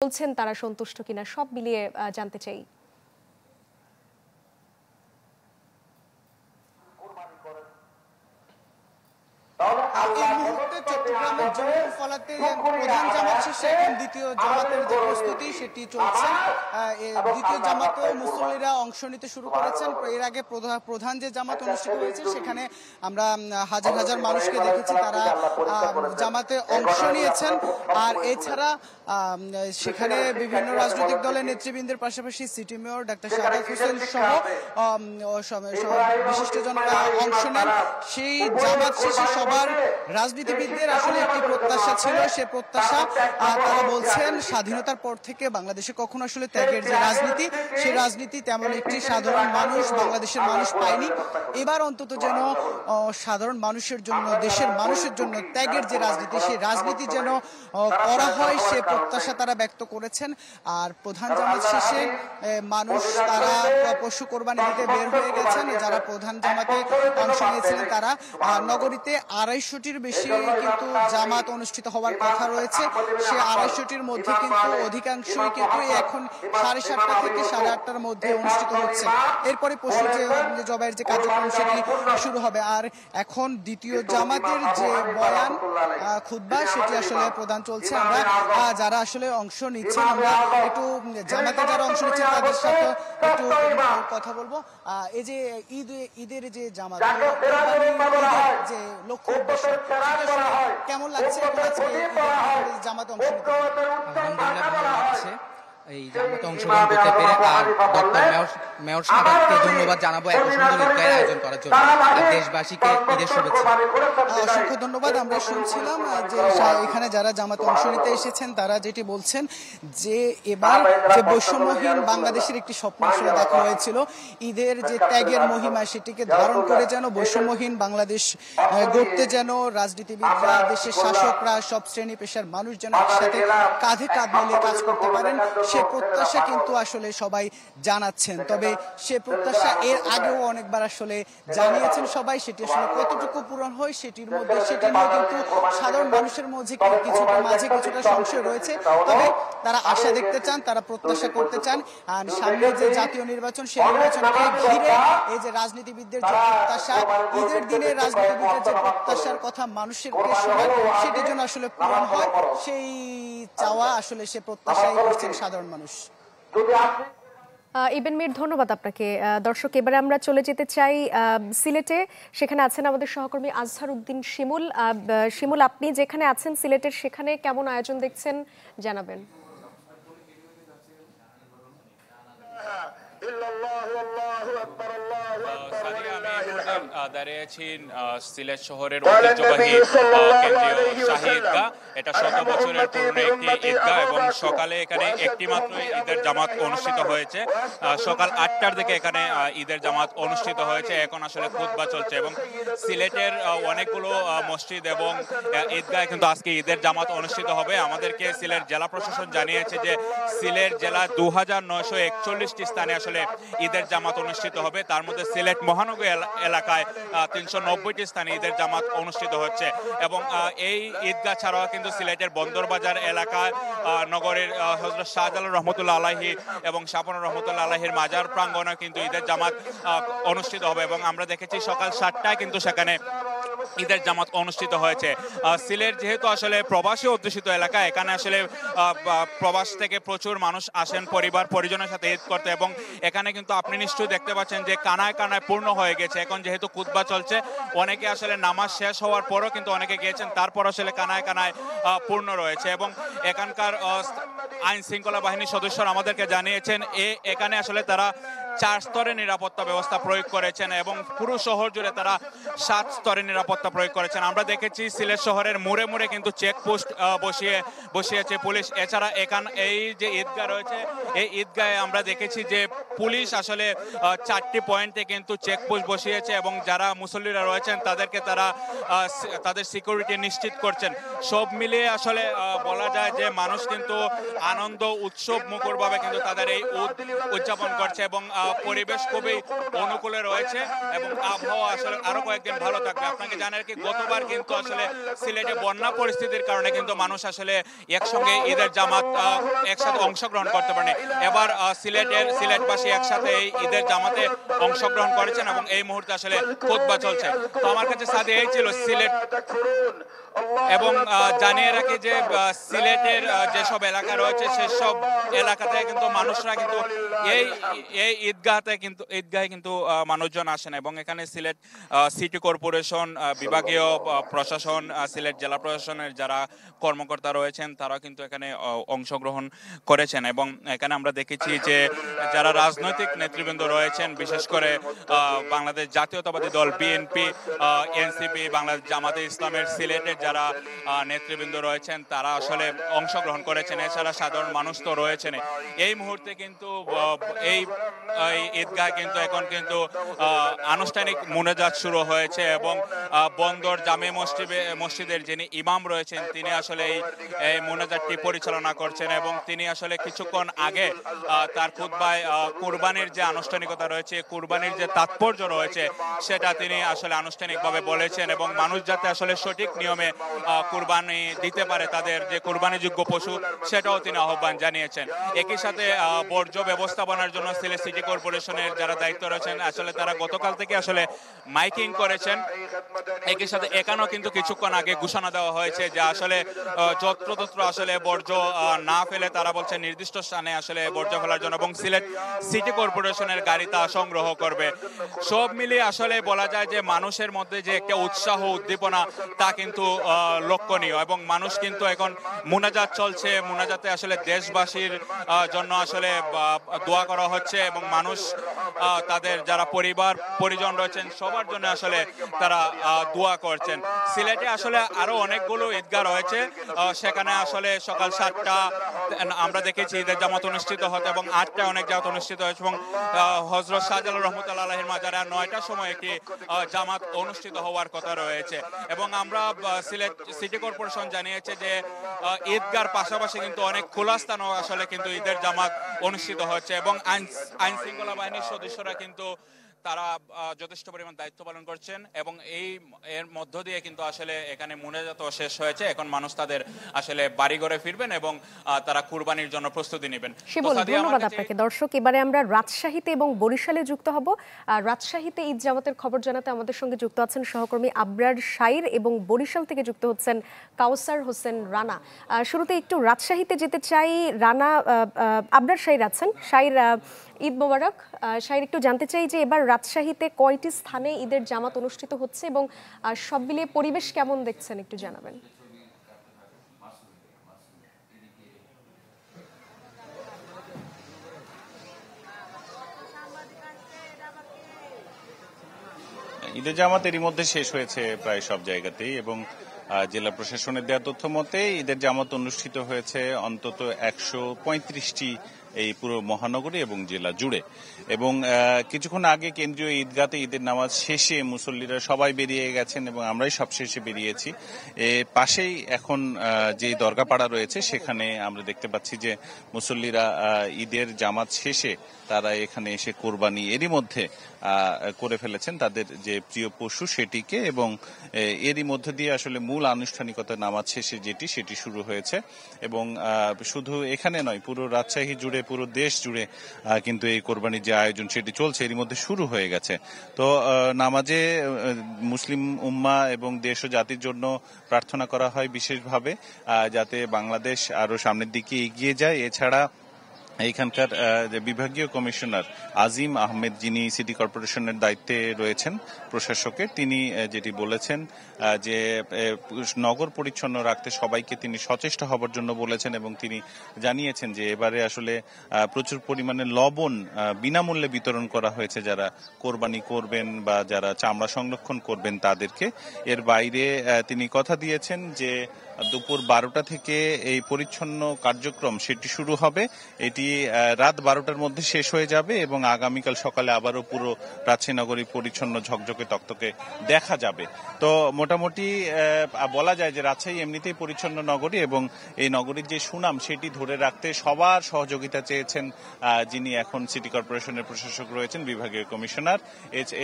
বলছেন তারা সন্তুষ্ট কিনা সব মিলিয়ে জানতে চাই। এই মুহূর্তে চট্টগ্রামের জঙ্গলফলাতে প্রধান জামাত শেষে এখন দ্বিতীয় জামাতের যে প্রস্তুতি সেটি চলছে। দ্বিতীয় জামাতে মুসল্লিরা অংশ নিতে শুরু করেছেন। এর আগে প্রধান যে জামাত অনুষ্ঠিত হয়েছে সেখানে আমরা হাজার হাজার মানুষকে দেখেছি, তারা জামাতে অংশ নিয়েছেন। আর এছাড়া সেখানে বিভিন্ন রাজনৈতিক দলের নেতৃবৃন্দের পাশাপাশি city mayor doctor Sadat Hossain সহ বিশিষ্টজনরা অংশ নেন। সেই জামাত শেষে সবার রাজনীতিবিদদের আসলে একটি প্রত্যাশা ছিল, সে প্রত্যাশা তারা বলছেন স্বাধীনতার পর থেকে বাংলাদেশে কখনো আসলে ত্যাগের যে রাজনীতি, সেই রাজনীতি তেমন একটি সাধারণ মানুষ বাংলাদেশের মানুষ পায়নি। এবার অন্তত যেন সাধারণ মানুষের জন্য, দেশের মানুষের জন্য ত্যাগের যে রাজনীতি, সেই রাজনীতি যেন করা হয়, সে প্রত্যাশা তারা ব্যক্ত করেছেন। আর প্রধান জামাত শেষে মানুষ তারা পশু কোরবানি দিতে বের হয়ে গেছেন। যারা প্রধান জামাতে অংশ নিয়েছিলেন তারা নগরীতে 250টির বেশি কিন্তু জামাত অনুষ্ঠিত হওয়ার কথা রয়েছে। সে 250টির মধ্যে কিন্তু অধিকাংশই কিন্তু এখন 7:30টা থেকে 8:30টার মধ্যে অনুষ্ঠিত হচ্ছে। এরপরে পশু যে জবাইয়ের যে কার্যক্রম সেটি শুরু হবে। আর এখন দ্বিতীয় জামাতের যে বয়ান খুতবা সেটি আসলে প্রদান চলছে। আমরা যারা আসলে অংশ নিচ্ছেন, আমরা একটু জামাতে যারা অংশ নিচ্ছেন তাদের সাথে একটু কথা বলবো। এই যে ঈদের যে জামাত যে লক্ষ্য উদ্দেশ্য কেমন লাগছে জামাতে অংশ নিতে? আলহামদুলিল্লাহ ভালো লাগছে এই জামাতে অংশগ্রহণ করতে পেরে। আর ডক্টর মেয়র সাদাতকে ধন্যবাদ জানাবো এত সুন্দর ঈদের আয়োজন করার জন্য। আর দেশবাসীকে ঈদের শুভেচ্ছা। অসংখ্য ধন্যবাদ। আমরা শুনছিলাম যে এখানে যারা জামাতে অংশ নিতে এসেছেন তারা যেটি বলছেন যে এবার যে বৈষম্যহীন বাংলাদেশের একটি স্বপ্ন আসলে দেখা হয়েছিল, ঈদের যে ত্যাগের মহিমা সেটিকে ধারণ করে যেন বৈষম্যহীন বাংলাদেশ গড়তে যেন রাজনীতিবিদরা, দেশের শাসকরা, সব শ্রেণী পেশার মানুষ যেন একসাথে কাঁধে কাঁধ মিলিয়ে কাজ করতে পারেন, সে প্রত্যাশা কিন্তু আসলে সবাই জানাচ্ছেন। তবে সে প্রত্যাশা এর আগেও অনেকবার আসলে জানিয়েছেন সবাই, সেটি আসলে কতটুকু পূরণ হয় সেটি নিয়ে কিন্তু সাধারণ মানুষের মাঝে কিছুটা সংশয় রয়েছে। তবে তারা আশা দেখতে চান, তারা প্রত্যাশা করতে চান। আর সামনে যে জাতীয় নির্বাচন, সেই নির্বাচনকে ঘিরে এই যে রাজনীতিবিদদের যে প্রত্যাশা, ঈদের দিনে রাজনীতিবিদদের যে প্রত্যাশার কথা মানুষের শোনায়, সেটির জন্য আসলে পূরণ হয়, সেই চাওয়া আসলে সে প্রত্যাশাই করছেন সাধারণ মানুষ। ইবেন মির, ধন্যবাদ আপনাকে। দর্শক, এবারে আমরা চলে যেতে চাই সিলেটে। সেখানে আছেন আমাদের সহকর্মী আজহার উদ্দিন শিমুল। শিমুল, আপনি যেখানে আছেন সিলেটের, সেখানে কেমন আয়োজন দেখছেন জানাবেন। দাঁড়িয়েছি সিলেট শহরের ঐতিহ্যবাহী কেন্দ্রীয় শাহী ঈদগাহ। এটা 100 বছরের পুরনো একটি ঈদগাহ এবং সকালে এখানে একটি মাত্র ঈদের জামাত অনুষ্ঠিত হয়েছে। সকাল 8টার দিকে এখানে ঈদের জামাত অনুষ্ঠিত হয়েছে। এখন আসলে খুতবা চলছে এবং সিলেটের অনেকগুলো মসজিদ এবং ঈদগাহে কিন্তু আজকে ঈদের জামাত অনুষ্ঠিত হবে। আমাদেরকে সিলেট জেলা প্রশাসন জানিয়েছে যে সিলেট জেলা 2941টি স্থানে আসলে ঈদের জামাত অনুষ্ঠিত হবে। তার মধ্যে সিলেট মহানগর এলাকায় 390টি স্থানে ঈদের জামাত অনুষ্ঠিত হচ্ছে এবং এই ঈদগাহ ছাড়াও কিন্তু সিলেটের বন্দরবাজার এলাকায় নগরের হযরত শাহজালাল রহমতুল্লাহ আলাইহি এবং শাপন রহমতুল্লাহ আলাইহির মাজার প্রাঙ্গণে কিন্তু ঈদের জামাত অনুষ্ঠিত হবে এবং আমরা দেখেছি সকাল 7টায় কিন্তু সেখানে ঈদের জামাত অনুষ্ঠিত হয়েছে। সিলেট যেহেতু আসলে প্রবাসী অধ্যুষিত এলাকা, এখানে আসলে প্রবাস থেকে প্রচুর মানুষ আসেন পরিবার পরিজনের সাথে ঈদ করতে এবং এখানে কিন্তু আপনি নিশ্চয়ই দেখতে পাচ্ছেন যে কানায় কানায় পূর্ণ হয়ে গেছে। এখন যেহেতু খুতবা চলছে, অনেকে আসলে নামাজ শেষ হওয়ার পরও কিন্তু অনেকে গিয়েছেন, তারপর আসলে কানায় কানায় পূর্ণ রয়েছে এবং এখানকার আইন শৃঙ্খলা বাহিনীর সদস্যরা আমাদেরকে জানিয়েছেন এখানে আসলে তারা 4 স্তরের নিরাপত্তা ব্যবস্থা প্রয়োগ করেছেন এবং পুরো শহর জুড়ে তারা 7 স্তরের নিরাপত্তা প্রয়োগ করেছেন। আমরা দেখেছি সিলেট শহরের মোড়ে মোড়ে কিন্তু চেকপোস্ট বসিয়েছে পুলিশ। এছাড়া এই যে ঈদগাহ রয়েছে, এই ঈদগাহে আমরা দেখেছি যে পুলিশ আসলে 4টি পয়েন্টে কিন্তু চেকপোস্ট বসিয়েছে এবং যারা মুসল্লিরা রয়েছেন তাদেরকে তারা তাদের সিকিউরিটি নিশ্চিত করছেন। সব মিলিয়ে আসলে বলা যায় যে মানুষ কিন্তু আনন্দ উৎসব মুখরভাবে কিন্তু তাদের এই উদযাপন করছে এবং পরিবেশ খুবই অনুকূলে রয়েছে এবং আবহাওয়া আসলে আরো কয়েকদিন ভালো থাকবে। আপনাকে জানাই রাখি গতবার কিন্তু আসলে সিলেটে বন্যা পরিস্থিতির কারণে কিন্তু মানুষ আসলে একসঙ্গে ঈদের জামাত একসাথে অংশগ্রহণ করতে পারেনি। এবার সিলেটবাসী একসাথে এই ঈদের জামাতে অংশগ্রহণ করেছেন এবং এই মুহূর্তে আসলে খুতবা চলছে। তো আমার কাছে সাথে এই ছিল সিলেট এবং জানিয়ে রাখি যে সিলেটের যেসব এলাকা রয়েছে সেসব এলাকাতে কিন্তু মানুষরা কিন্তু এই ঈদগাহে কিন্তু মানুষজন আসেন এবং এখানে সিলেট সিটি কর্পোরেশন, বিভাগীয় প্রশাসন, সিলেট জেলা প্রশাসনের যারা কর্মকর্তা রয়েছেন তারা কিন্তু এখানে অংশগ্রহণ করেছেন এবং এখানে আমরা দেখেছি যে যারা রাজনৈতিক নেতৃবৃন্দ রয়েছেন, বিশেষ করে বাংলাদেশ জাতীয়তাবাদী দল বিএনপি, এনসিপি, বাংলাদেশ জামাতে ইসলামের সিলেটের যারা নেতৃবৃন্দ রয়েছেন তারা আসলে অংশগ্রহণ করেছেন। এছাড়া সাধারণ মানুষ তো রয়েছেন। এই মুহূর্তে কিন্তু এই ঈদগাহ কিন্তু এখন কিন্তু আনুষ্ঠানিক মুনাজাত শুরু হয়েছে এবং বন্দর জামে মসজিদের যিনি ইমাম রয়েছেন তিনি আসলে এই মুনাজাতটি পরিচালনা করছেন এবং তিনি আসলে কিছুক্ষণ আগে তার খুতবায় কুরবানির যে আনুষ্ঠানিকতা রয়েছে, কুরবানির যে তাৎপর্য রয়েছে সেটা তিনি আসলে আনুষ্ঠানিকভাবে বলেছেন এবং মানুষ যাতে আসলে সঠিক নিয়মে কুরবানি দিতে পারে তাদের যে কুরবানিযোগ্য পশু সেটাও তিনি আহ্বান জানিয়েছেন। একই সাথে বর্জ্য ব্যবস্থাপনার জন্য সিলেট সিটি কর্পোরেশনের যারা দায়িত্ব রয়েছেন আসলে তারা গতকাল থেকে আসলে মাইকিং করেছেন। একই সাথে এখানেও কিন্তু কিছুক্ষণ আগে ঘোষণা দেওয়া হয়েছে যে আসলে যত্রতত্র আসলে বর্জ্য না ফেলে তারা বলছে নির্দিষ্ট স্থানে আসলে বর্জ্য ফেলার জন্য এবং সিলেট সিটি কর্পোরেশনের গাড়ি তা সংগ্রহ করবে। সব মিলিয়ে আসলে বলা যায় যে মানুষের মধ্যে যে একটা উৎসাহ উদ্দীপনা তা কিন্তু লক্ষণীয় এবং মানুষ কিন্তু এখন মুনাজাত চলছে। মুনাজাতে আসলে দেশবাসীর জন্য আসলে দোয়া করা হচ্ছে এবং মানুষ তাদের যারা পরিজন রয়েছেন সবার জন্য আসলে তারা দোয়া করছেন। সিলেটে আসলে আরো অনেকগুলো ঈদগাহ রয়েছে, সেখানে আসলে সকাল 7টা আমরা দেখেছি ঈদের জামাত অনুষ্ঠিত হতে এবং 8টায় অনেক জামাত অনুষ্ঠিত হয়েছে এবং হযরত শাহজালাল রহমতুল্লাহ আলাইহির মাজারে 9টার সময় একটি জামাত অনুষ্ঠিত হওয়ার কথা রয়েছে এবং আমরা সিলেট সিটি কর্পোরেশন জানিয়েছে যে ঈদগাহর পাশাপাশি কিন্তু অনেক খোলা স্থানও আসলে কিন্তু ঈদের জামাত অনুষ্ঠিত হচ্ছে এবং আইন শৃঙ্খলা বাহিনীর সদস্যরা কিন্তু তারা যথেষ্ট পরিমাণ দায়িত্ব পালন করছেন এবং এর মধ্য দিয়ে কিন্তু আসলে এখানে মুনাজাত শেষ হয়েছে। এখন মানুষ তাদের আসলে বাড়িঘরে ফিরবেন এবং তারা কুরবানির জন্য প্রস্তুতি নেবেন। ধন্যবাদ আপনাকে। দর্শক, এবারে আমরা রাজশাহীতে এবং বরিশালে যুক্ত হব। রাজশাহীতে ঈদ জামাতের খবর জানাতে আমাদের সঙ্গে যুক্ত আছেন সহকর্মী আবরার শাইর এবং বরিশাল থেকে যুক্ত হচ্ছেন কাউসার হোসেন রানা। শুরুতে একটু রাজশাহীতে যেতে চাই। রানা, আবরার শাইর আছেন। শাইর, ঈদ মোবারক। শাইর, একটু জানতে চাই যে এবার রাজশাহীতে কয়টি স্থানে ঈদের জামাত অনুষ্ঠিত হচ্ছে এবং সব মিলিয়ে পরিবেশ কেমন দেখছেন একটু জানাবেন। ঈদের জামাত এরই মধ্যে শেষ হয়েছে প্রায় সব জায়গাতেই এবং জেলা প্রশাসনের দেওয়া তথ্য মতে ঈদের জামাত অনুষ্ঠিত হয়েছে অন্তত 135টি এই পুরো মহানগরী এবং জেলা জুড়ে এবং কিছুক্ষণ আগে কেন্দ্রীয় ঈদগাতে ঈদের নামাজ শেষে মুসল্লিরা সবাই বেরিয়ে গেছেন এবং আমরাই সবশেষে বেরিয়েছি। পাশেই এখন যে দরগাপাড়া রয়েছে সেখানে আমরা দেখতে পাচ্ছি যে মুসল্লিরা ঈদের জামাত শেষে তারা এখানে এসে কোরবানি এরই মধ্যে করে ফেলেছেন তাদের যে প্রিয় পশু সেটিকে এবং এরই মধ্যে দিয়ে আসলে মূল আনুষ্ঠানিকতা নামাজ শেষে সেটি শুরু হয়েছে এবং শুধু এখানে নয়, পুরো রাজশাহী জুড়ে, পুরো দেশ জুড়ে কিন্তু এই কোরবানির যে আয়োজন সেটি চলছে, এরই মধ্যে শুরু হয়ে গেছে। তো নামাজে মুসলিম উম্মাহ এবং দেশ ও জাতির জন্য প্রার্থনা করা হয় বিশেষভাবে যাতে বাংলাদেশ আরো সামনের দিকে এগিয়ে যায়। এছাড়া এইখানকার বিভাগীয় কমিশনার আজিম আহমেদ, যিনি সিটি কর্পোরেশনের দায়িত্বে রয়েছেন প্রশাসকের, তিনি যেটি বলেছেন যে নগর পরিচ্ছন্ন রাখতে সবাইকে তিনি সচেষ্ট হবার জন্য বলেছেন এবং তিনি জানিয়েছেন যে এবারে আসলে প্রচুর পরিমাণে লবণ বিনামূল্যে বিতরণ করা হয়েছে যারা কোরবানি করবেন বা যারা চামড়া সংরক্ষণ করবেন তাদেরকে। এর বাইরে তিনি কথা দিয়েছেন যে দুপুর 12টা থেকে এই পরিচ্ছন্ন কার্যক্রম সেটি শুরু হবে। এটি রাত 12টার মধ্যে শেষ হয়ে যাবে এবং আগামীকাল সকালে আবারও পুরো রাজশাহী নগরী পরিচ্ছন্ন ঝকঝকে তকতকে দেখা যাবে। তো মোটামুটি বলা যায় যে রাজশাহী এমনিতেই পরিচ্ছন্ন নগরী এবং এই নগরীর যে সুনাম সেটি ধরে রাখতে সবার সহযোগিতা চেয়েছেন যিনি এখন সিটি কর্পোরেশনের প্রশাসক রয়েছেন, বিভাগীয় কমিশনার।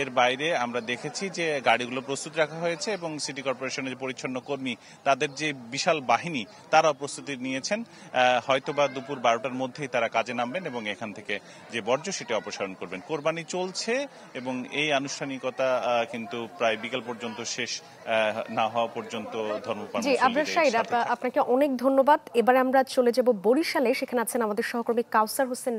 এর বাইরে আমরা দেখেছি যে গাড়িগুলো প্রস্তুত রাখা হয়েছে এবং সিটি কর্পোরেশনের পরিচ্ছন্ন কর্মী তাদের যে বিশাল বাহিনী তারাও প্রস্তুতি নিয়েছেন। হয়তোবা দুপুর 12টার মধ্যেই তারা কাজে নামবেন এবং এখান থেকে যে বর্জ্য সেটি অপসারণ করবেন। কোরবানি চলছে এবং এই আনুষ্ঠানিকতা কিন্তু প্রায় বিকেল পর্যন্ত শেষ না হওয়া পর্যন্ত ধর্মপ্রাণ আপনাকে অনেক ধন্যবাদ। এবার আমরা চলে যাব বরিশালে, সেখানে আছেন আমাদের সহকর্মী কাউসার হোসেন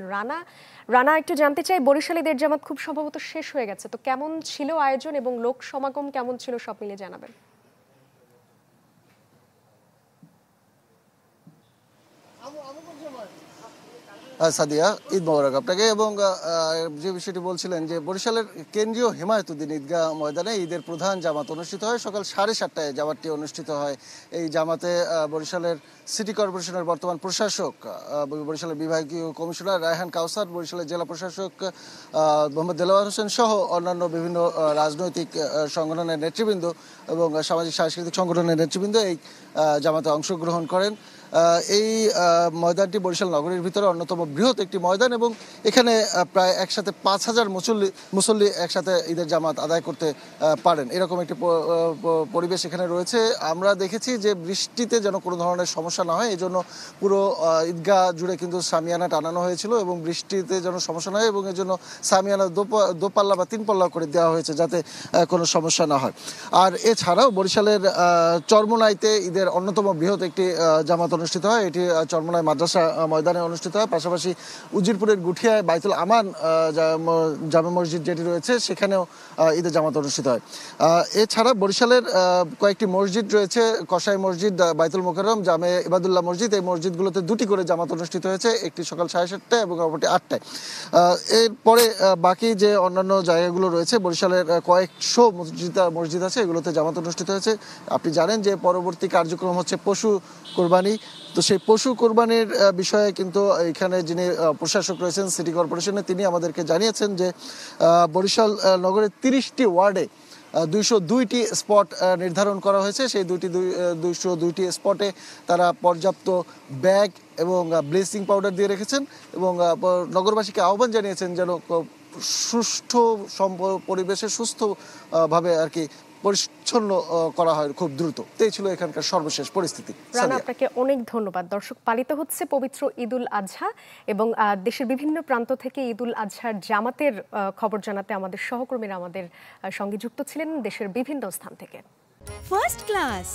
রানা। একটু জানতে চাই, বরিশাল ঈদের জামাত খুব সম্ভবত শেষ হয়ে গেছে, তো কেমন ছিল আয়োজন এবং লোক সমাগম কেমন ছিল সব মিলে জানাবেন। সাদিয়া, ঈদ মোবারক আপনাকে। এবং যে বিষয়টি বলছিলেন যে বরিশালের কেন্দ্রীয় হেমায়েতুদ্দিন ঈদগাহ ময়দানে ঈদের প্রধান জামাত অনুষ্ঠিত হয়। সকাল 7:30টায় জামাতটি অনুষ্ঠিত হয়। এই জামাতে বরিশালের সিটি কর্পোরেশনের বর্তমান প্রশাসক, বরিশালের বিভাগীয় কমিশনার রায়হান কাউসার, বরিশালের জেলা প্রশাসক মোহাম্মদ দেলাওয়ার হোসেন সহ অন্যান্য বিভিন্ন রাজনৈতিক সংগঠনের নেতৃবৃন্দ এবং সামাজিক সাংস্কৃতিক সংগঠনের নেতৃবৃন্দ এই জামাতে অংশগ্রহণ করেন। এই ময়দানটি বরিশাল নগরীর ভিতরে অন্যতম বৃহৎ একটি ময়দান এবং এখানে প্রায় একসাথে 5,000 মুসল্লি একসাথে ঈদের জামাত আদায় করতে পারেন, এরকম একটি পরিবেশ এখানে রয়েছে। আমরা দেখেছি যে বৃষ্টিতে যেন কোনো ধরনের সমস্যা না হয় এই জন্য পুরো ঈদগাহ জুড়ে কিন্তু সামিয়ানা টানানো হয়েছিল এবং বৃষ্টিতে যেন সমস্যা না হয় এবং এর জন্য সামিয়ানা দোপাল্লা বা 3 পাল্লা করে দেওয়া হয়েছে যাতে কোনো সমস্যা না হয়। আর এছাড়াও বরিশালের চরমোনাইতে ঈদের অন্যতম বৃহৎ একটি জামাত অনুষ্ঠিত হয়। এটি চরমোনাই মাদ্রাসা ময়দানে অনুষ্ঠিত হয়। পাশাপাশি উজিরপুরের গুঠিয়ায় বাইতুল আমান জামে মসজিদ যেটি রয়েছে সেখানেও ঈদের জামাত অনুষ্ঠিত হয়। এছাড়া বরিশালের কয়েকটি মসজিদ রয়েছে, কসাই মসজিদ, বাইতুল মোকাররম, জামে ইবাদুল্লাহ মসজিদ। এই মসজিদগুলোতে 2টি করে জামাত অনুষ্ঠিত হয়েছে, একটি সকাল 7:30টায় এবং অপরটি 8টায়। এরপরে বাকি যে অন্যান্য জায়গাগুলো রয়েছে, বরিশালের কয়েকশো মসজিদ আছে, এগুলোতে জামাত অনুষ্ঠিত হয়েছে। আপনি জানেন যে পরবর্তী কার্যক্রম হচ্ছে পশু কোরবানি। তো সেই পশু কোরবানির বিষয়ে কিন্তু এখানে যিনি প্রশাসক রয়েছেন সিটি কর্পোরেশনে, তিনি আমাদেরকে জানিয়েছেন যে বরিশাল নগরের 30টি ওয়ার্ডে 202টি স্পট নির্ধারণ করা হয়েছে। সেই 202টি স্পটে তারা পর্যাপ্ত ব্যাগ এবং ব্লিচিং পাউডার দিয়ে রেখেছেন এবং নগরবাসীকে আহ্বান জানিয়েছেন যেন সুষ্ঠু পরিবেশে সুস্থভাবে আর কি পরিচ্ছন্ন করা হয় খুব দ্রুত। এই ছিল এখানকার সর্বশেষ পরিস্থিতি। আপনাকে অনেক ধন্যবাদ। দর্শক, পালিত হচ্ছে পবিত্র ঈদুল আজহা এবং দেশের বিভিন্ন প্রান্ত থেকে ঈদুল আজহার জামাতের খবর জানাতে আমাদের সহকর্মীরা আমাদের সঙ্গে যুক্ত ছিলেন দেশের বিভিন্ন স্থান থেকে। First class